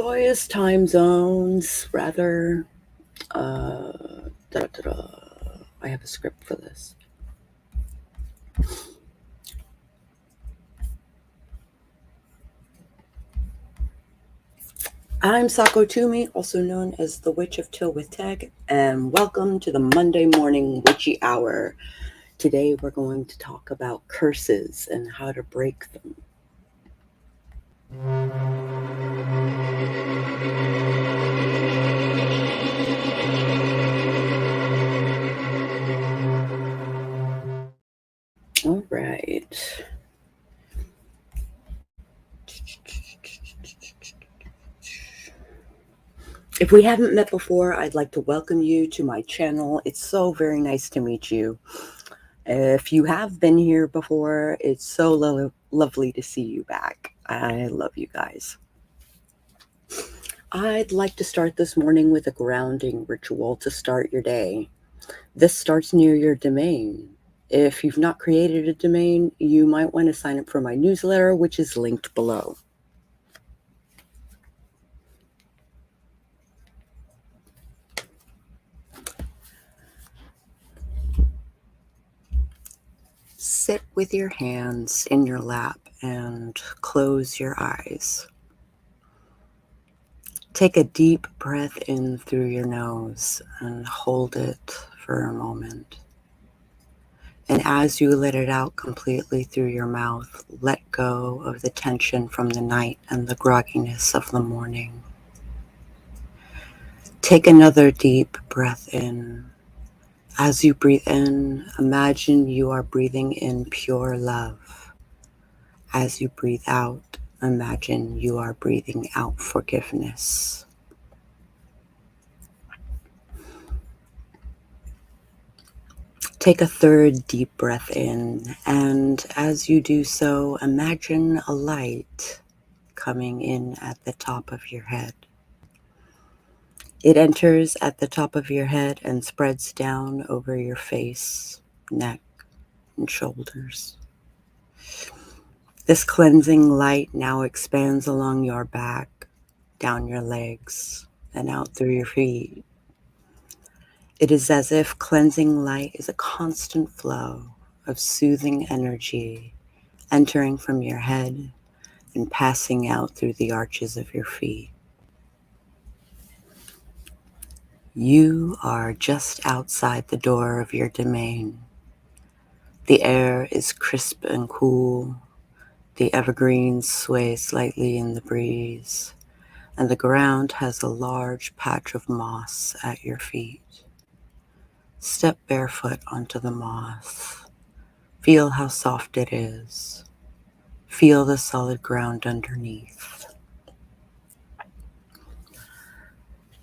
joyous time zones, rather. Uh, I have a script for this. I'm Sako Tumi, also known as the Witch of Tylwyth Teg, and welcome to the Monday morning witchy hour. Today we're going to talk about curses and how to break them. All right. If we haven't met before, I'd like to welcome you to my channel. It's so very nice to meet you. If you have been here before, it's so lovely to see you back. I love you guys. I'd like to start this morning with a grounding ritual to start your day. This starts near your domain. If you've not created a domain, you might want to sign up for my newsletter, which is linked below. Sit with your hands in your lap and close your eyes. Take a deep breath in through your nose and hold it for a moment. And as you let it out completely through your mouth, let go of the tension from the night and the grogginess of the morning. Take another deep breath in. As you breathe in, imagine you are breathing in pure love. As you breathe out, imagine you are breathing out forgiveness. Take a third deep breath in, and as you do so, imagine a light coming in at the top of your head. It enters at the top of your head and spreads down over your face, neck, and shoulders. This cleansing light now expands along your back, down your legs, and out through your feet. It is as if cleansing light is a constant flow of soothing energy entering from your head and passing out through the arches of your feet. You are just outside the door of your domain. The air is crisp and cool. The evergreens sway slightly in the breeze, and the ground has a large patch of moss at your feet. Step barefoot onto the moss. Feel how soft it is. Feel the solid ground underneath.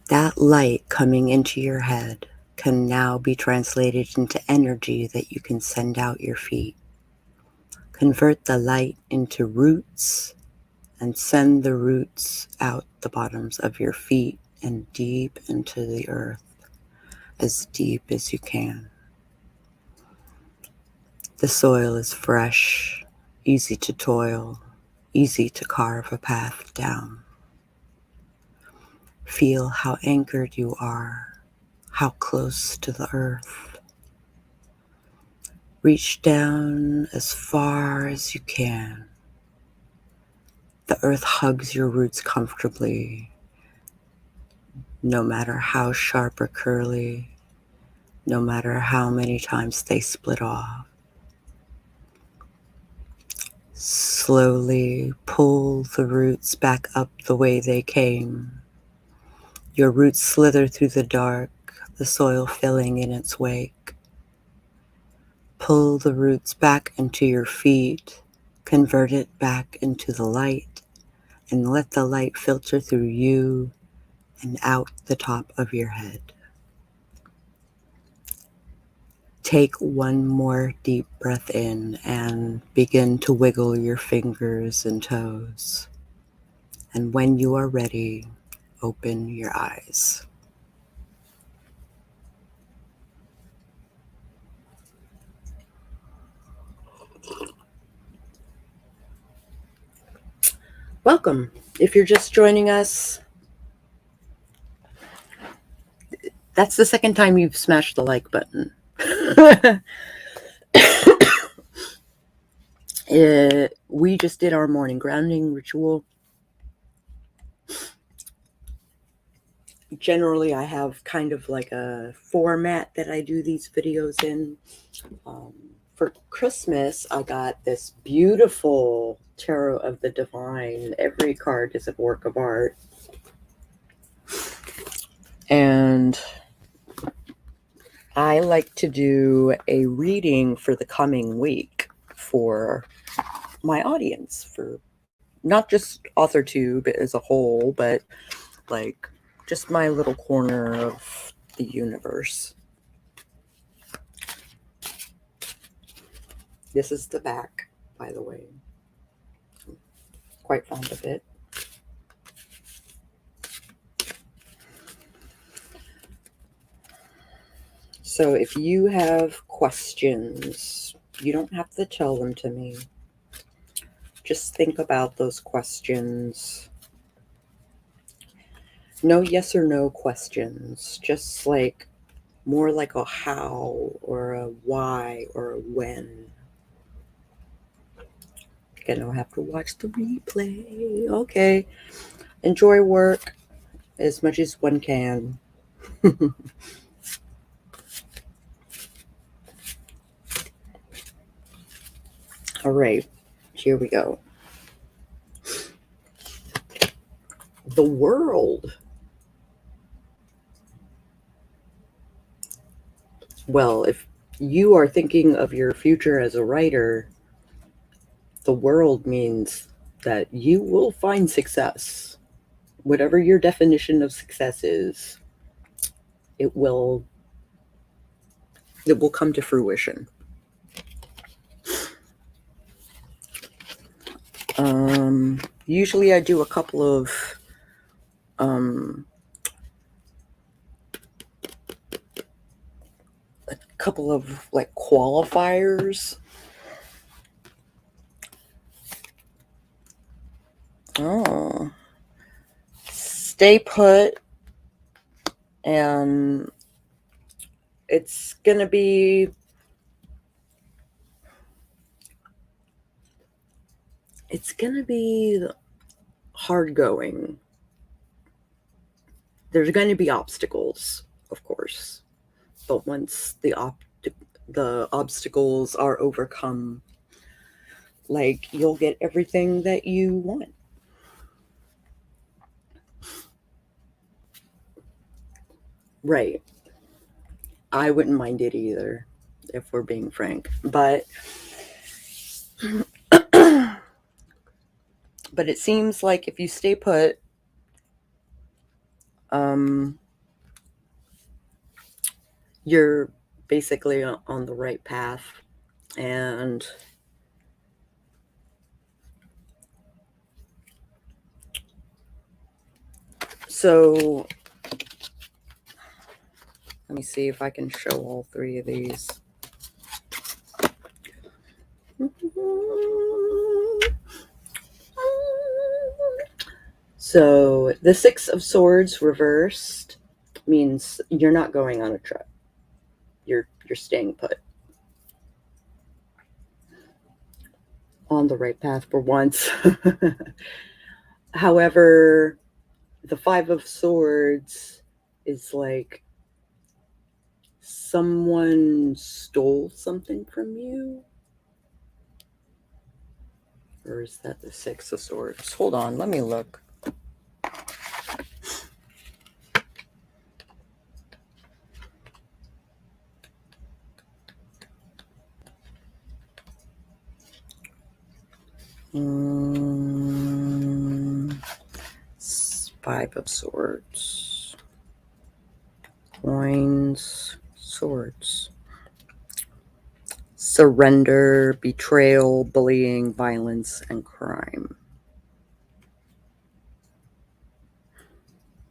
That light coming into your head can now be translated into energy that you can send out your feet. Convert the light into roots and send the roots out the bottoms of your feet and deep into the earth, as deep as you can. The soil is fresh, easy to toil, easy to carve a path down. Feel how anchored you are, how close to the earth. Reach down as far as you can. The earth hugs your roots comfortably, no matter how sharp or curly, no matter how many times they split off. Slowly pull the roots back up the way they came. Your roots slither through the dark, the soil filling in its wake. Pull the roots back into your feet, convert it back into the light, and let the light filter through you and out the top of your head. Take one more deep breath in and begin to wiggle your fingers and toes. And when you are ready, open your eyes. Welcome. If you're just joining us, That's the second time you've smashed the like button. We just did our morning grounding ritual. Generally, I have kind of like a format that I do these videos in. For Christmas, I got this beautiful Tarot of the Divine. Every card is a work of art. And I like to do a reading for the coming week for my audience, for not just AuthorTube as a whole, but like just my little corner of the universe. This is the back, by the way. I'm quite fond of it. So if you have questions, you don't have to tell them to me. Just think about those questions. No yes or no questions, just like more like a how or a why or a when. Gonna have to watch the replay. Okay. Enjoy work as much as one can. All right, here we go. The world. Well, if you are thinking of your future as a writer, the world means that you will find success. Whatever your definition of success is, it will come to fruition. Usually I do a couple of like qualifiers. Oh, stay put, and it's gonna be hard going. There's going to be obstacles, of course, but once the obstacles are overcome, like, you'll get everything that you want. Right. I wouldn't mind it either, if we're being frank, but but it seems like if you stay put, you're basically on the right path. And so let me see if I can show all three of these. So the Six of Swords reversed means you're not going on a trip. You're staying put. On the right path for once. However, the Five of Swords is like someone stole something from you. Or is that the Six of Swords? Hold on, let me look. Five of Swords. Coins. Swords. Surrender, betrayal, bullying, violence, and crime.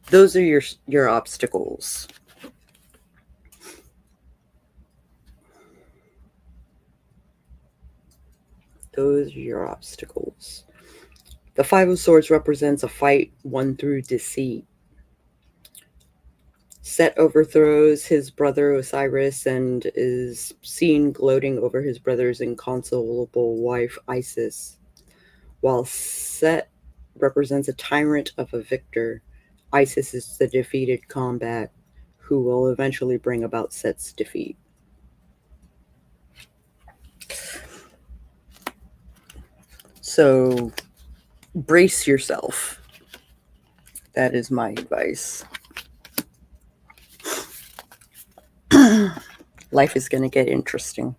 Those are your obstacles. Those are your obstacles. The Five of Swords represents a fight won through deceit. Set overthrows his brother Osiris and is seen gloating over his brother's inconsolable wife Isis. While Set represents a tyrant of a victor, Isis is the defeated combat who will eventually bring about Set's defeat. So brace yourself. That is my advice. Life is going to get interesting.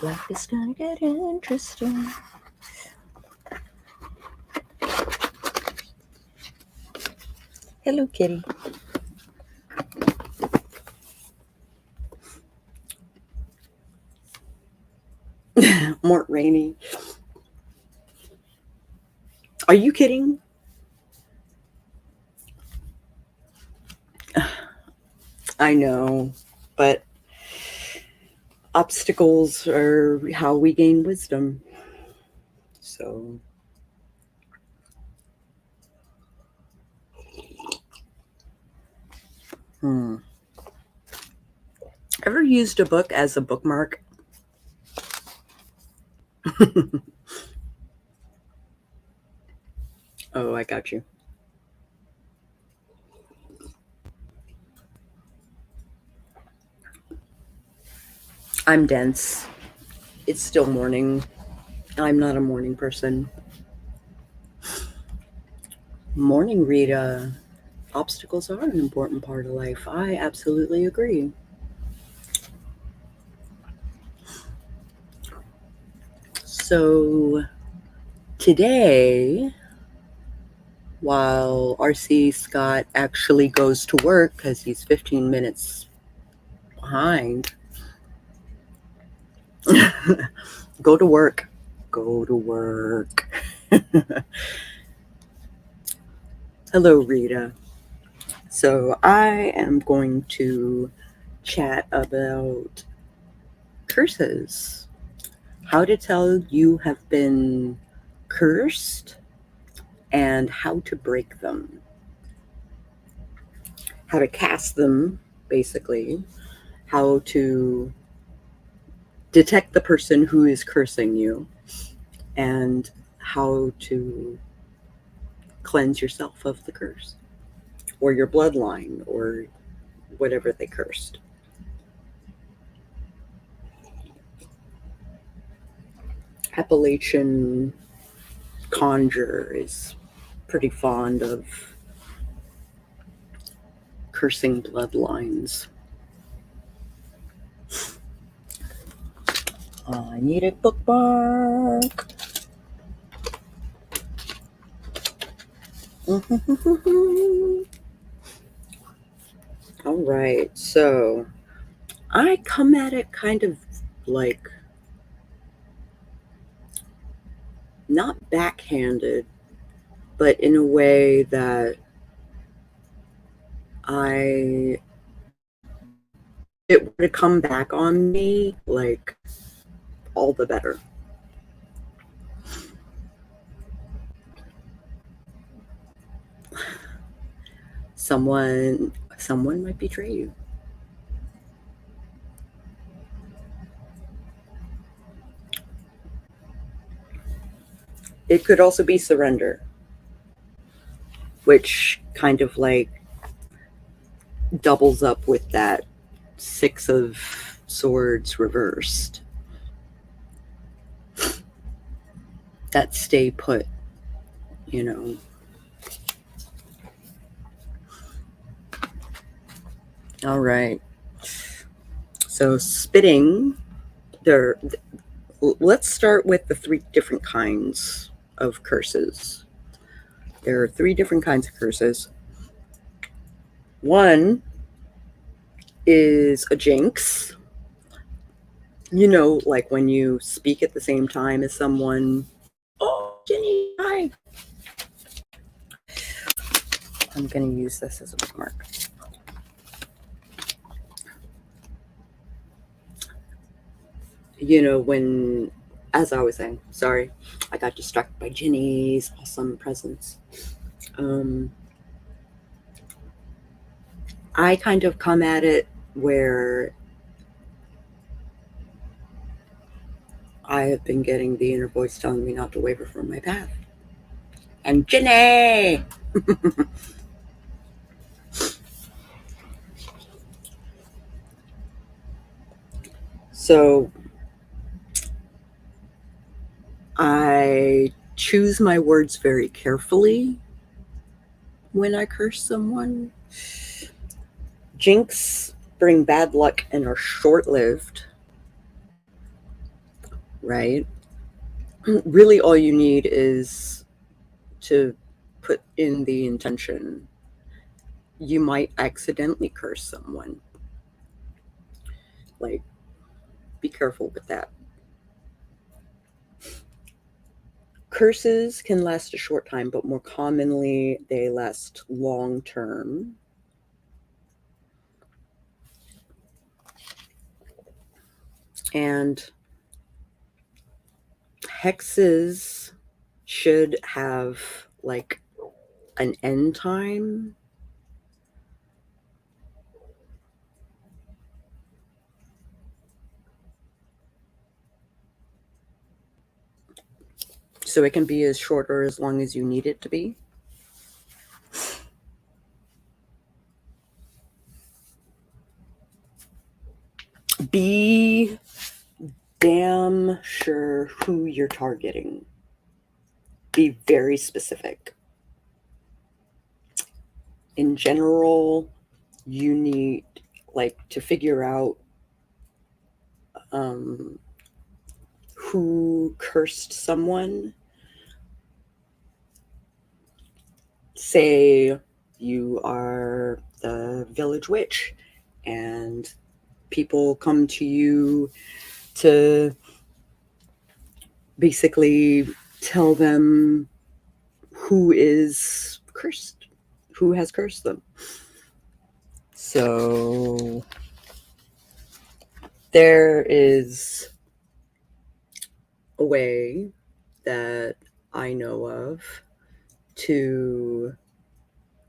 Life is going to get interesting. Hello, kitty. More rainy. Are you kidding? I know, but obstacles are how we gain wisdom. So, ever used a book as a bookmark? Oh, I got you. I'm dense. It's still morning. I'm not a morning person. Morning, Rita. Obstacles are an important part of life. I absolutely agree. So today, while RC Scott actually goes to work because he's 15 minutes behind, go to work. Go to work. Hello, Rita. So I am going to chat about curses. How to tell you have been cursed and how to break them. How to cast them, basically. How to detect the person who is cursing you. And how to cleanse yourself of the curse. Or your bloodline, or whatever they cursed. Appalachian conjure is pretty fond of cursing bloodlines. I need a bookmark. All right, so I come at it kind of like not backhanded, but in a way that it were to come back on me, like, all the better. Someone might betray you. It could also be surrender, which kind of like doubles up with that 6 of Swords reversed. That stay put, you know. All right. So spitting, let's start with the 3 different kinds of curses. There are 3 different kinds of curses. One is a jinx. You know, like when you speak at the same time as someone. Oh, Jenny, hi. I'm going to use this as a bookmark. You know, when, as I was saying, sorry, I got distracted by Ginny's awesome presence. I kind of come at it where I have been getting the inner voice telling me not to waver from my path. And Ginny! So I choose my words very carefully when I curse someone. Jinx bring bad luck and are short-lived, right? Really all you need is to put in the intention. You might accidentally curse someone. Like, be careful with that. Curses can last a short time, but more commonly they last long term. And hexes should have like an end time. So it can be as short or as long as you need it to be. Be damn sure who you're targeting. Be very specific. In general, you need to figure out who cursed someone. Say you are the village witch and people come to you to basically tell them who is cursed, who has cursed them. So there is a way that I know of to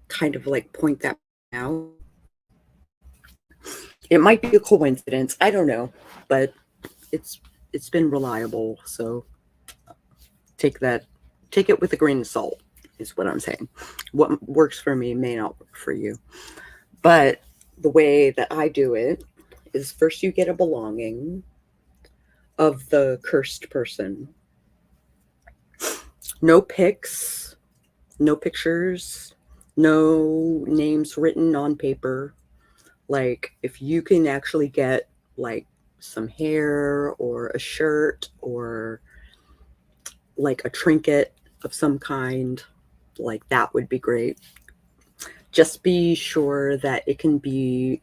kind of point that out. It might be a coincidence, I don't know, but it's been reliable, so take it with a grain of salt is what I'm saying. What works for me may not work for you. But the way that I do it is first you get a belonging of the cursed person. No pics, no pictures, no names written on paper. If you can actually get some hair or a shirt or a trinket of some kind, that would be great. Just be sure that it can be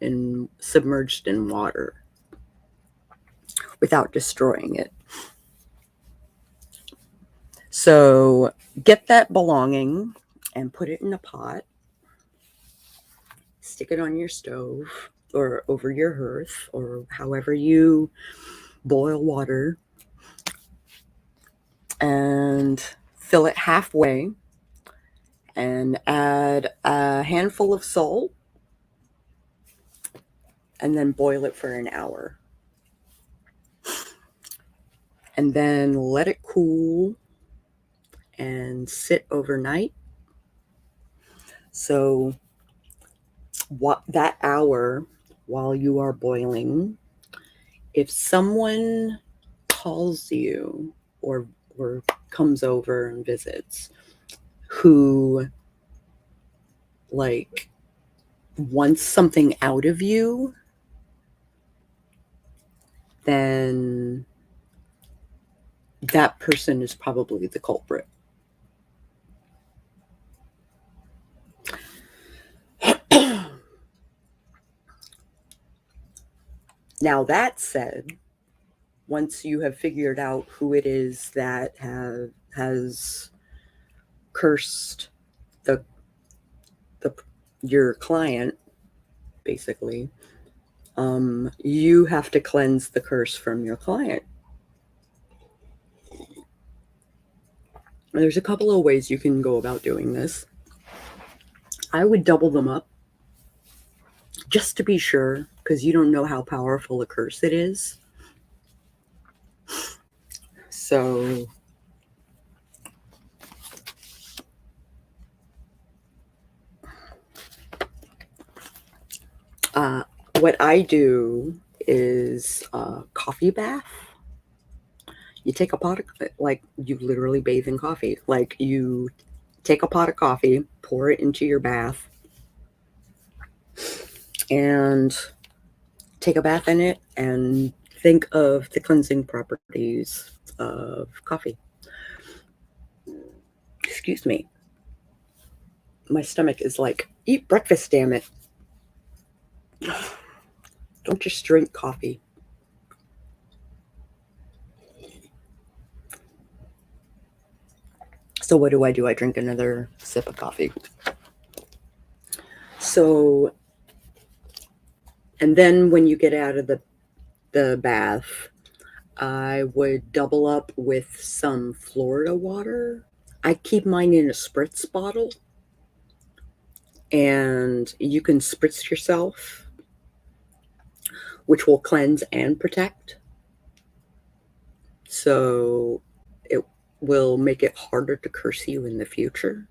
submerged in water without destroying it. So get that belonging and put it in a pot. Stick it on your stove or over your hearth or however you boil water, and fill it halfway and add a handful of salt and then boil it for an hour. And then let it cool and sit overnight. So that hour while you are boiling, if someone calls you or comes over and visits who wants something out of you, then that person is probably the culprit. Now, that said, once you have figured out who it is that has cursed your client, basically, you have to cleanse the curse from your client. There's a couple of ways you can go about doing this. I would double them up just to be sure, because you don't know how powerful a curse it is. So what I do is a coffee bath. You take a pot of, like, you literally bathe in coffee. Like, you take a pot of coffee, pour it into your bath, and take a bath in it, and think of the cleansing properties of coffee. Excuse me. My stomach is like, eat breakfast, damn it. Don't just drink coffee. So what do? I drink another sip of coffee. So, and then when you get out of the bath, I would double up with some Florida water. I keep mine in a spritz bottle, and you can spritz yourself, which will cleanse and protect. So it will make it harder to curse you in the future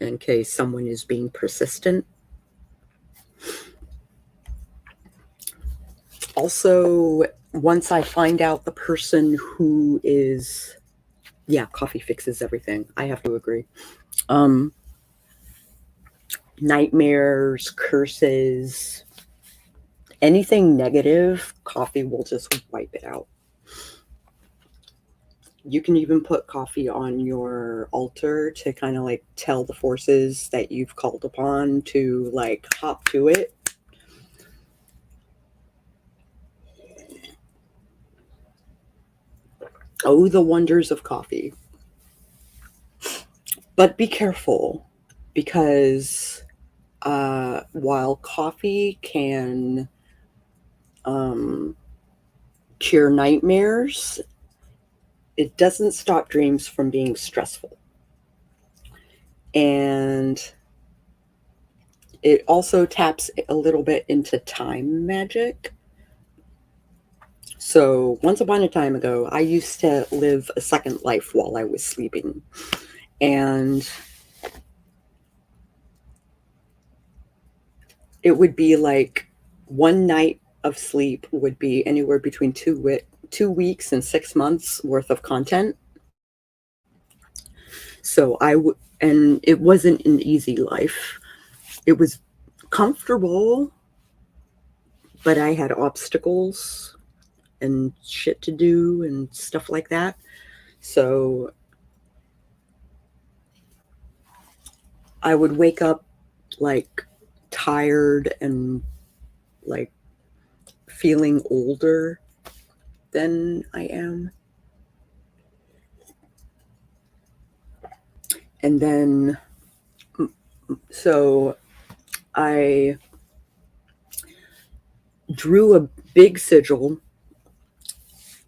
in case someone is being persistent. Also, once I find out the person who is, yeah, coffee fixes everything. I have to agree. Nightmares, curses, anything negative, coffee will just wipe it out. You can even put coffee on your altar to kind of like tell the forces that you've called upon to like hop to it. Oh, the wonders of coffee. But be careful, because while coffee can cure nightmares, it doesn't stop dreams from being stressful. And it also taps a little bit into time magic. So once upon a time ago, I used to live a second life while I was sleeping. And it would be like one night of sleep would be anywhere between 2 weeks and 6 months worth of content. So and it wasn't an easy life. It was comfortable, but I had obstacles and shit to do and stuff like that. So I would wake up like tired and like feeling older than I am. And then, so I drew a big sigil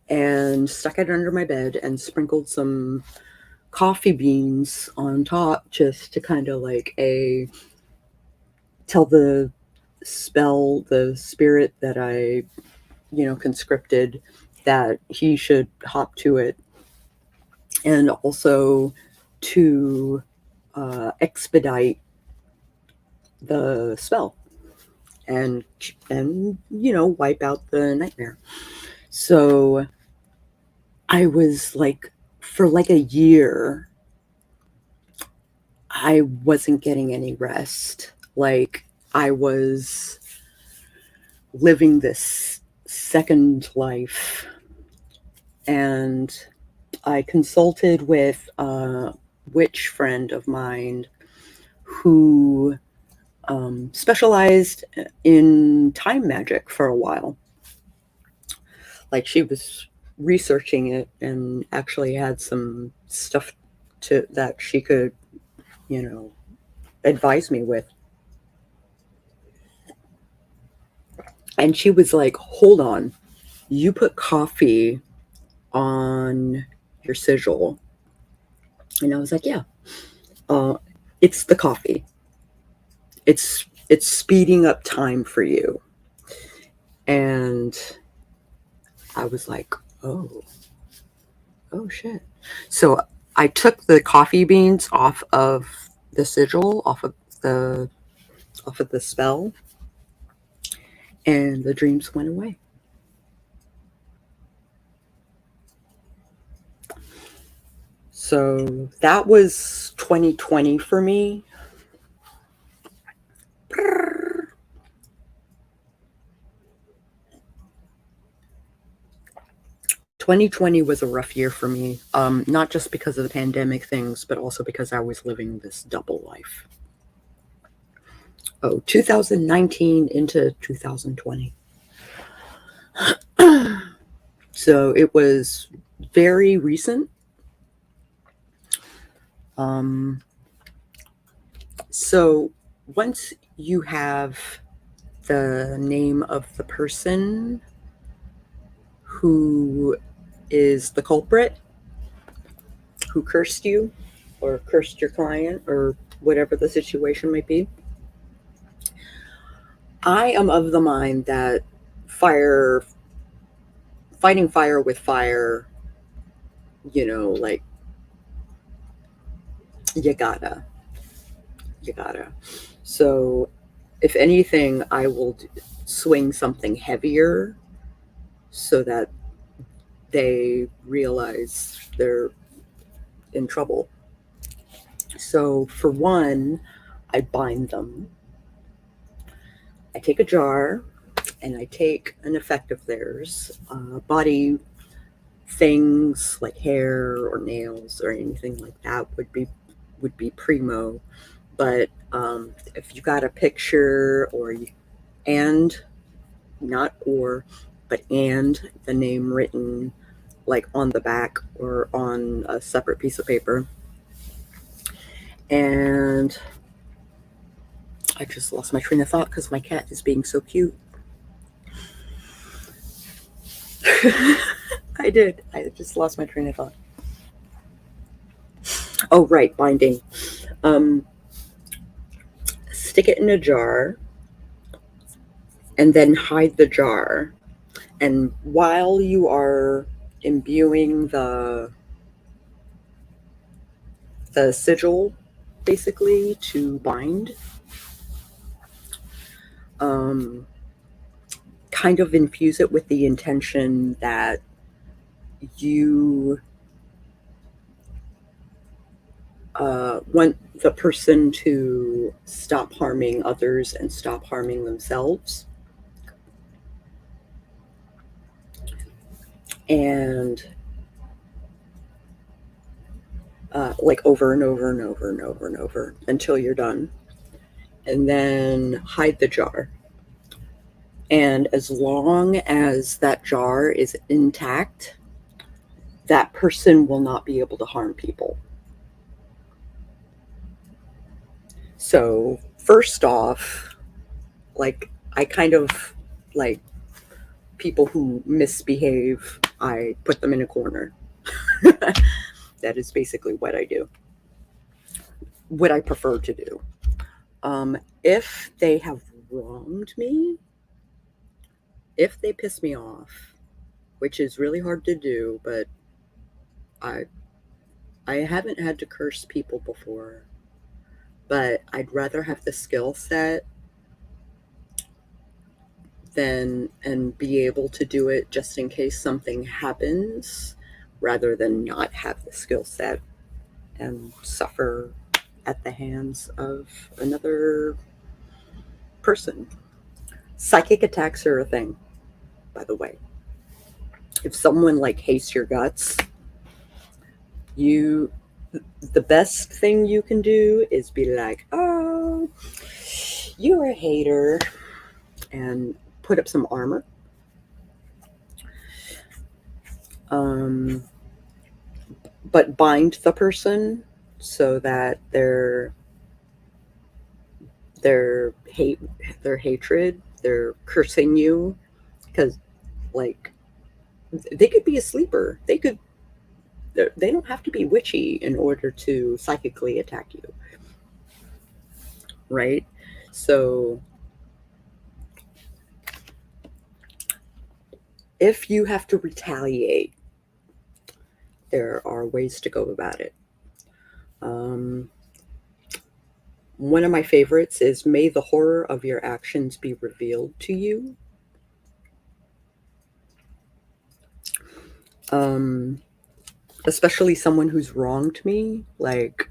and stuck it under my bed and sprinkled some coffee beans on top just to kind of like tell the spell, the spirit that I, conscripted, that he should hop to it. And also to expedite the spell and wipe out the nightmare. So I was like, for like a year, I wasn't getting any rest. Like, I was living this second life. And I consulted with a witch friend of mine who specialized in time magic for a while. Like, she was researching it and actually had some stuff that she could, advise me with. And she was like, hold on, you put coffee on your sigil And I was like, yeah, it's the coffee. It's speeding up time for you. And I was like, oh shit. So I took the coffee beans off of the sigil, the off of the spell, and the dreams went away. So that was 2020 for me. 2020 was a rough year for me, not just because of the pandemic things, but also because I was living this double life. 2019 into 2020. So it was very recent. So once you have the name of the person who is the culprit, who cursed you or cursed your client or whatever the situation might be, I am of the mind that fighting fire with fire, like you gotta. So if anything, I will swing something heavier so that they realize they're in trouble. So for one, I bind them. I take a jar and I take an effect of theirs, body things like hair or nails or anything like that would be primo. But if you got a picture and not or, but and the name written like on the back or on a separate piece of paper. And I just lost my train of thought because my cat is being so cute. I did. I just lost my train of thought. Oh, right, binding. Stick it in a jar and then hide the jar. And while you are imbuing the sigil, basically to bind, kind of infuse it with the intention that you want the person to stop harming others and stop harming themselves. And like over and over and over and over and over until you're done. And then hide the jar. And as long as that jar is intact, that person will not be able to harm people. So, first off, like, I kind of like people who misbehave, I put them in a corner. That is basically what I do. What I prefer to do. If they have wronged me, if they piss me off, which is really hard to do, but I I haven't had to curse people before, but I'd rather have the skill set than and be able to do it just in case something happens rather than not have the skill set and suffer at the hands of another person. Psychic attacks are a thing, by the way. If someone like hates your guts, you the best thing you can do is be like, "Oh, you're a hater," and put up some armor. But bind the person so that their hatred, their cursing you, because like they could be a sleeper. They don't have to be witchy in order to psychically attack you, right? So if you have to retaliate, there are ways to go about it. One of my favorites is, may the horror of your actions be revealed to you. Especially someone who's wronged me, like,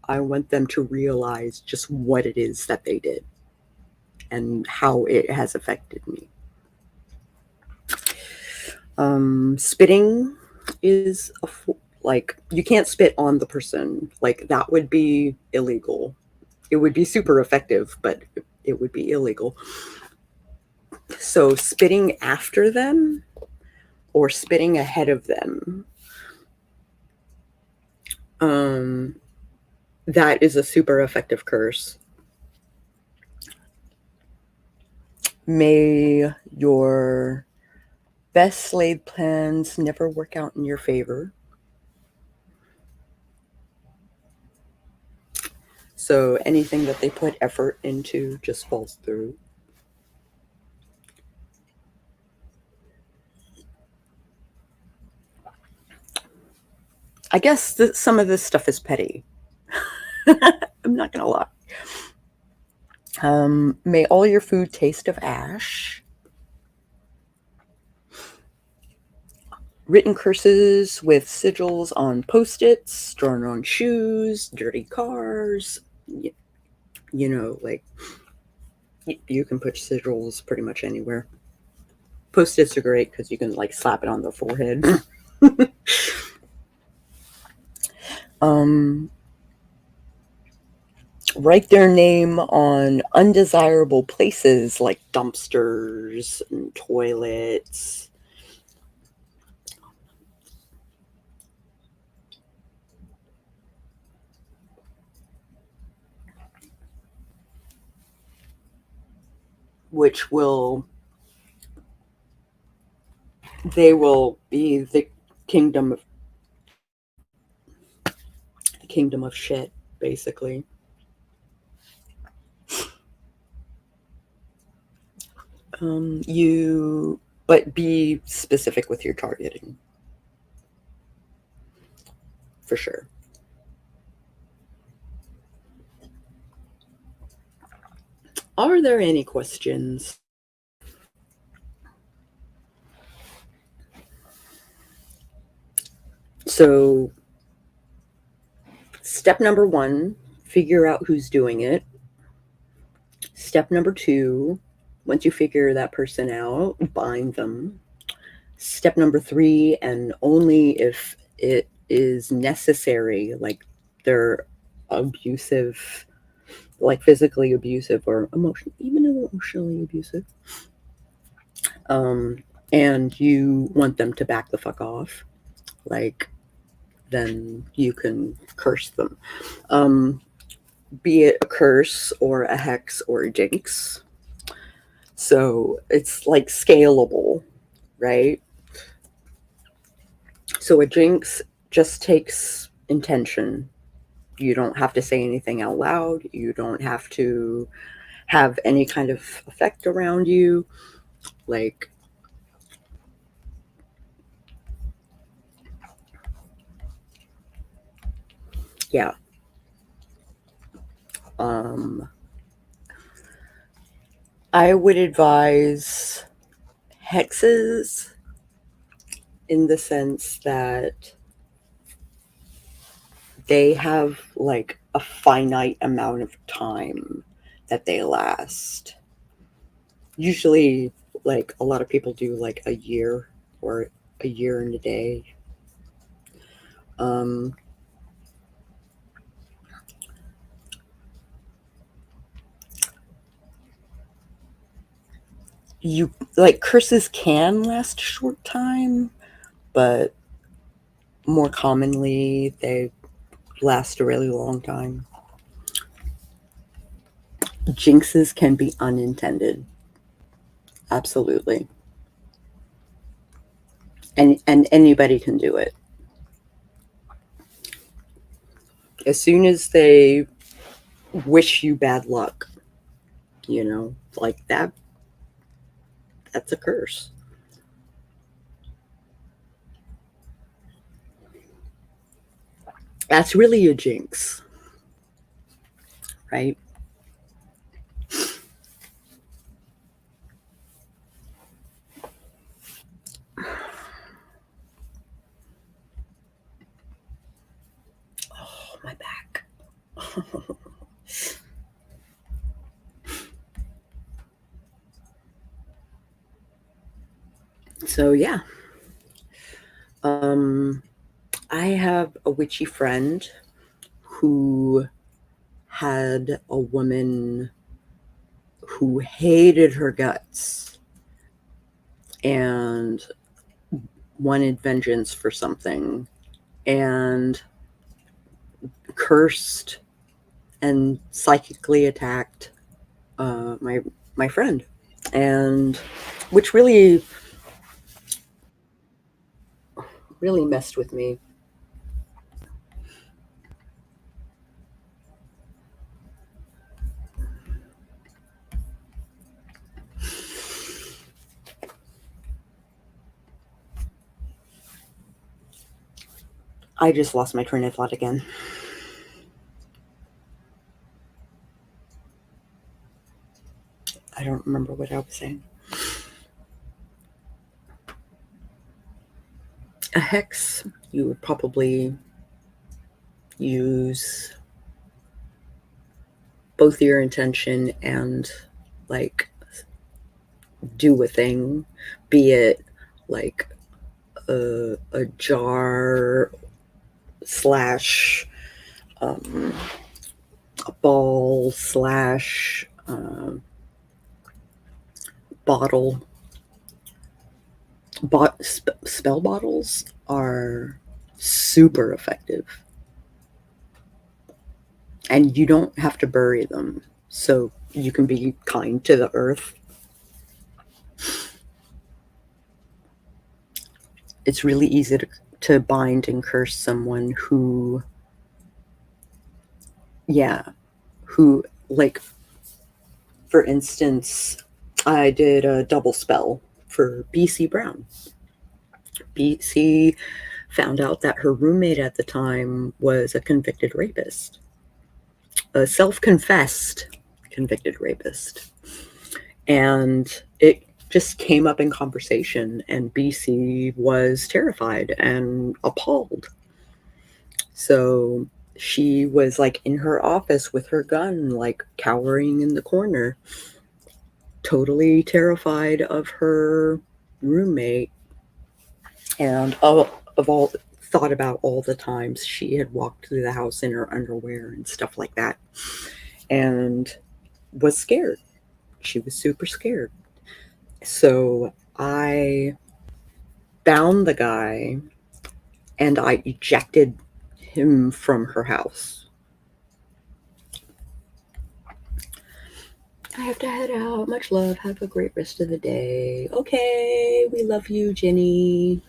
I want them to realize just what it is that they did and how it has affected me. Spitting is like, you can't spit on the person. Like, that would be illegal. It would be super effective, but it would be illegal. So spitting after them or spitting ahead of them, that is a super effective curse. May your best laid plans never work out in your favor. So anything that they put effort into just falls through. I guess some of this stuff is petty. I'm not going to lie. May all your food taste of ash. Written curses with sigils on Post-its, drawn on shoes, dirty cars. You know, like, you can put sigils pretty much anywhere. Post-its are great because you can, like, slap it on the forehead. Write their name on undesirable places like dumpsters and toilets. Which they will be the kingdom of shit, basically. But be specific with your targeting, for sure. Are there any questions? So, step number 1, figure out who's doing it. Step number 2, once you figure that person out, bind them. Step number 3, and only if it is necessary, like they're abusive, like physically abusive or even emotionally abusive, and you want them to back the fuck off, like, then you can curse them. Be it a curse or a hex or a jinx. So it's like scalable, right? So a jinx just takes intention. You don't have to say anything out loud. You don't have to have any kind of effect around you. Like, yeah. I would advise hexes in the sense that they have like a finite amount of time that they last. Usually, like, a lot of people do like a year or a year and a day. You, like, curses can last a short time, but more commonly they last a really long time. Jinxes can be unintended. Absolutely. And anybody can do it. As soon as they wish you bad luck, you know, like that's a curse. That's really a jinx, right? Oh, my back. So yeah, um, I have a witchy friend who had a woman who hated her guts and wanted vengeance for something and cursed and psychically attacked my friend, and which really messed with me. I just lost my train of thought again. I don't remember what I was saying. A hex, you would probably use both your intention and like do a thing, be it like a jar slash a ball slash bottle. Spell bottles are super effective, and you don't have to bury them, so you can be kind to the earth. It's really easy to bind and curse someone who, yeah, who, like, for instance, I did a double spell for BC Brown. BC found out that her roommate at the time was a convicted rapist, a self confessed convicted rapist. And it just came up in conversation, and BC was terrified and appalled. So she was like in her office with her gun, like cowering in the corner, totally terrified of her roommate, and of all thought about all the times she had walked through the house in her underwear and stuff like that, and was scared. She was super scared. So I bound the guy and I ejected him from her house. I have to head out. Much love. Have a great rest of the day. Okay, we love you, Jenny.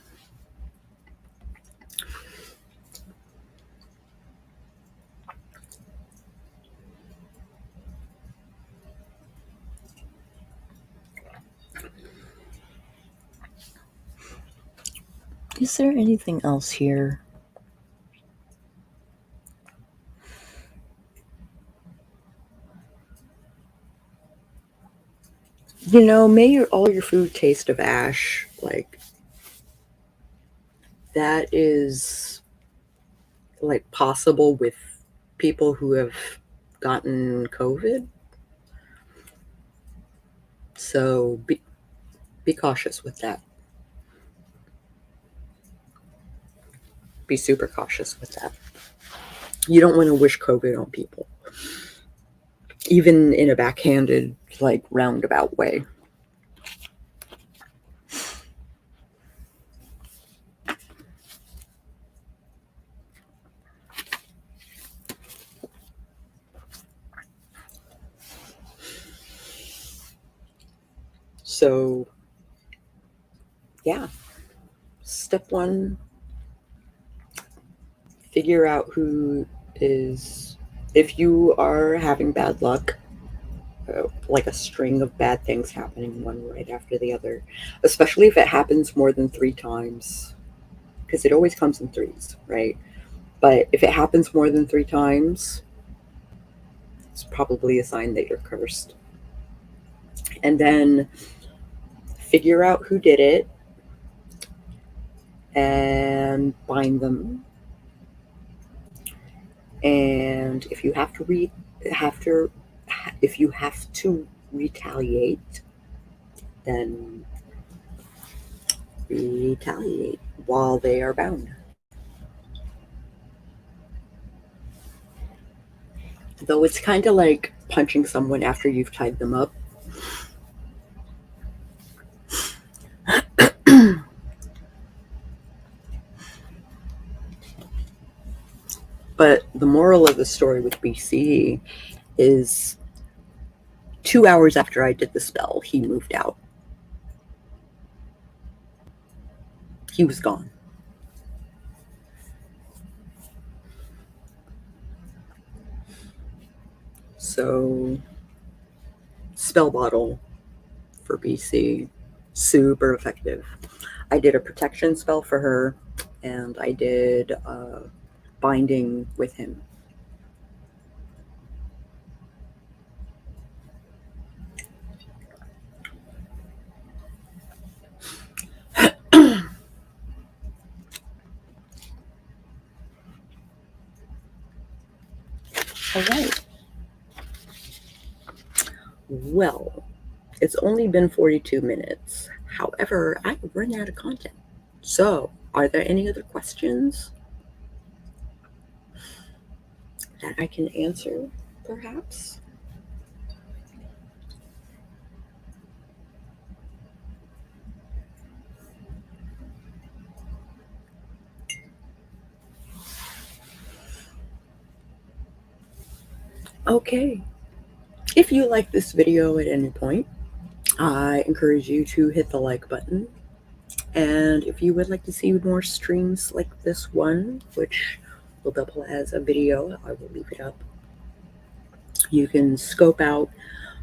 Is there anything else here? You know, may all your food taste of ash. Like, that is like possible with people who have gotten COVID. So be cautious with that. Be super cautious with that. You don't want to wish COVID on people, even in a backhanded, like, roundabout way. So, yeah. Step one, figure out who is if you are having bad luck, like a string of bad things happening one right after the other, especially if it happens more than 3 times, because it always comes in threes, right? But if it happens more than 3 times, it's probably a sign that you're cursed. And then figure out who did it and bind them. And if you have to retaliate, then retaliate while they are bound. Though it's kind of like punching someone after you've tied them up. But the moral of the story with BC is 2 hours after I did the spell, he moved out. He was gone. So, spell bottle for BC, super effective. I did a protection spell for her, and I did binding with him. All right. Well, it's only been 42 minutes. However, I've run out of content. So, are there any other questions that I can answer, perhaps? Okay. If you like this video at any point, I encourage you to hit the like button. And if you would like to see more streams like this one, which will double as a video, I will leave it up. You can scope out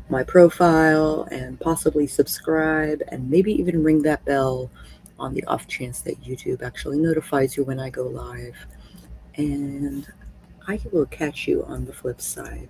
my profile and possibly subscribe and maybe even ring that bell on the off chance that YouTube actually notifies you when I go live. And I will catch you on the flip side.